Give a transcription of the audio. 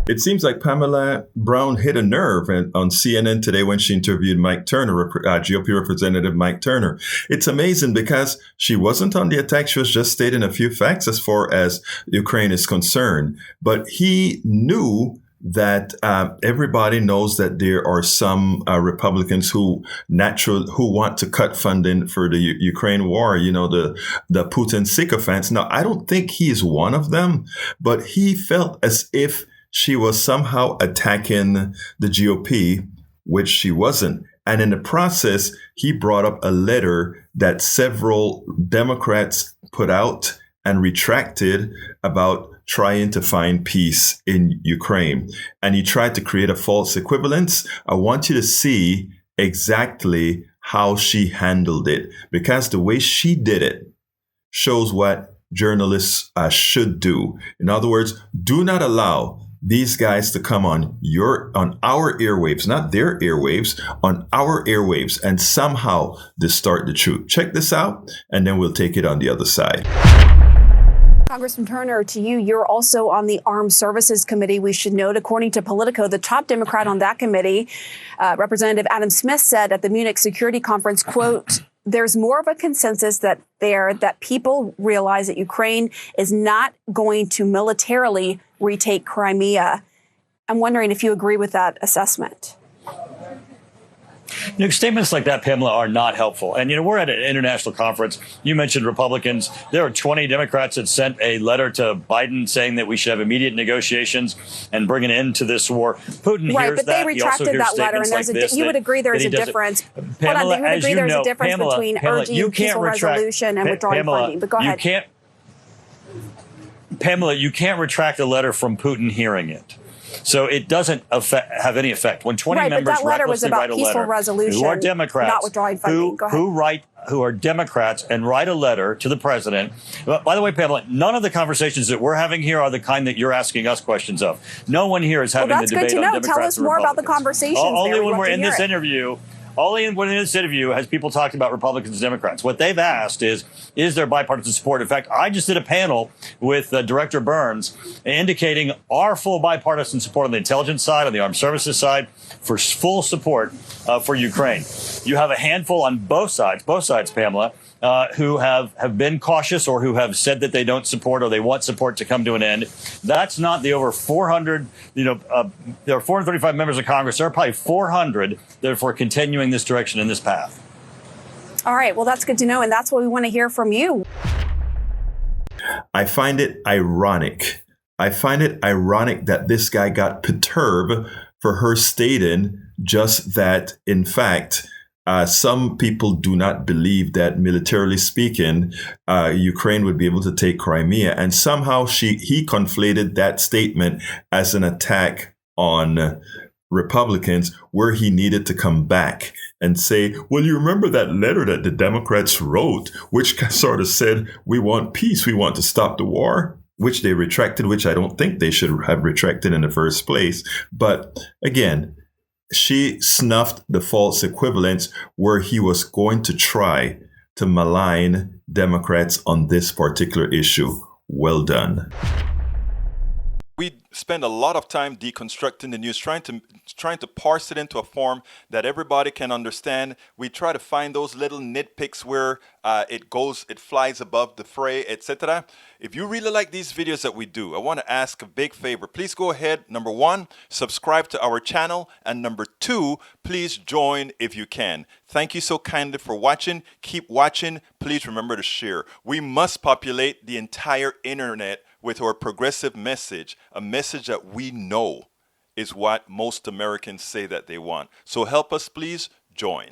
It seems like Pamela Brown hit a nerve on CNN today when she interviewed Mike Turner, GOP Representative Mike Turner. It's amazing because she wasn't on the attack. She was just stating a few facts as far as Ukraine is concerned. But he knew that everybody knows that there are some Republicans who want to cut funding for the Ukraine war. You know, the Putin sycophants. Now, I don't think he is one of them, but he felt as if she was somehow attacking the GOP, which she wasn't. And in the process, he brought up a letter that several Democrats put out and retracted about trying to find peace in Ukraine. And he tried to create a false equivalence. I want you to see exactly how she handled it, because the way she did it shows what journalists should do. In other words, do not allow these guys to come on our airwaves, not their airwaves, on our airwaves, and somehow distort the truth. Check this out, and then we'll take it on the other side. Congressman Turner, to you, you're also on the Armed Services Committee. We should note, according to Politico, the top Democrat on that committee, Representative Adam Smith, said at the Munich Security Conference, quote, "There's more of a consensus that people realize that Ukraine is not going to militarily retake Crimea." I'm wondering if you agree with that assessment. Statements like that, Pamela, are not helpful. And, we're at an international conference. You mentioned Republicans. There are 20 Democrats that sent a letter to Biden saying that we should have immediate negotiations and bring an end to this war. Putin hears that. Right, but they retracted that letter, and you would agree there is a difference. Pamela, you would agree there's a difference between urging peaceful resolution and withdrawing funding. But go ahead. Pamela, you can't retract a letter from Putin hearing it. So it doesn't have any effect. When 20 members recklessly write a letter, who are Democrats, not withdrawing funding. Go ahead. who are Democrats and write a letter to the president. By the way, Pamela, none of the conversations that we're having here are the kind that you're asking us questions of. No one here is having the debate on Democrats and Republicans. Tell us more about the conversations. Only when we're in this interview. Only in this interview has people talked about Republicans and Democrats. What they've asked is there bipartisan support? In fact, I just did a panel with Director Burns indicating our full bipartisan support on the intelligence side, on the armed services side, for full support for Ukraine. You have a handful on both sides, Pamela, who have been cautious or who have said that they don't support or they want support to come to an end. That's not the over 400, there are 435 members of Congress. There are probably 400 that are for continuing this direction in this path. All right. Well, that's good to know. And that's what we want to hear from you. I find it ironic. That this guy got perturbed for her stating just that, in fact, some people do not believe that, militarily speaking, Ukraine would be able to take Crimea. And somehow he conflated that statement as an attack on Republicans, where he needed to come back and say, well, you remember that letter that the Democrats wrote, which sort of said, we want peace, we want to stop the war, which they retracted, which I don't think they should have retracted in the first place. But again, she snuffed the false equivalence where he was going to try to malign Democrats on this particular issue. Well done. We spend a lot of time deconstructing the news, trying to parse it into a form that everybody can understand. We try to find those little nitpicks where it flies above the fray, etc. If you really like these videos that we do, I want to ask a big favor. Please go ahead. Number one, subscribe to our channel. And number two, please join if you can. Thank you so kindly for watching. Keep watching. Please remember to share. We must populate the entire internet with our progressive message, a message that we know is what most Americans say that they want. So help us, please join.